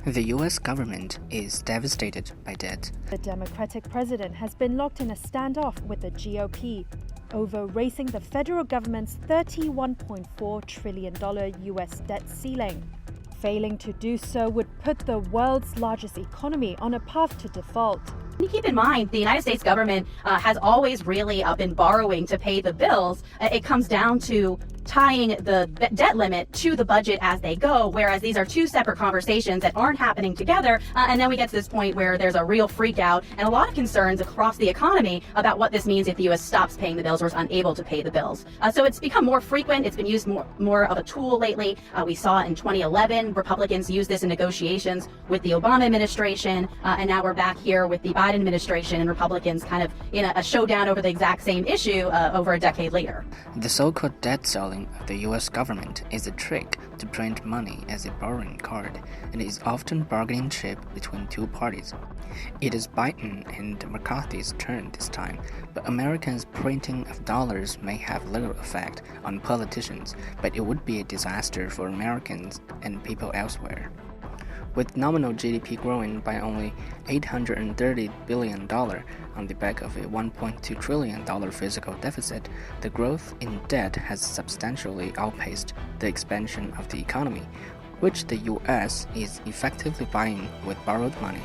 The US government is devastated by debt. The Democratic president has been locked in a standoff with the GOP over raising the federal government's $31.4 trillion US debt ceiling. Failing to do so would put the world's largest economy on a path to default. You keep in mind, the United States government has always really been borrowing to pay the bills. It comes down to tying the debt limit to the budget as they go, whereas these are two separate conversations that aren't happening together. And then we get to this point where there's a real freak out and a lot of concerns across the economy about what this means if the U.S. stops paying the bills or is unable to pay the bills. So it's become more frequent. It's been used more of a tool lately. We saw in 2011, Republicans used this in negotiations with the Obama administration, and now we're back here with the Biden administration and Republicans kind of in a showdown over the exact same issue over a decade later. The so-called debt ceiling of the US government is a trick to print money as a borrowing card and is often bargaining chip between two parties. It is Biden and McCarthy's turn this time, but Americans' printing of dollars may have little effect on politicians, but it would be a disaster for Americans and people elsewhere. With nominal GDP growing by only $830 billion on the back of a $1.2 trillion fiscal deficit, the growth in debt has substantially outpaced the expansion of the economy, which the US is effectively buying with borrowed money.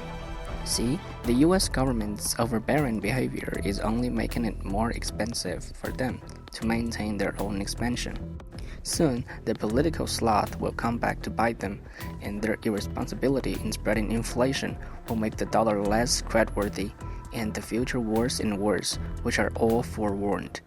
See, the US government's overbearing behavior is only making it more expensive for them to maintain their own expansion. Soon, the political sloth will come back to bite them, and their irresponsibility in spreading inflation will make the dollar less creditworthy and the future worse and worse, which are all forewarned.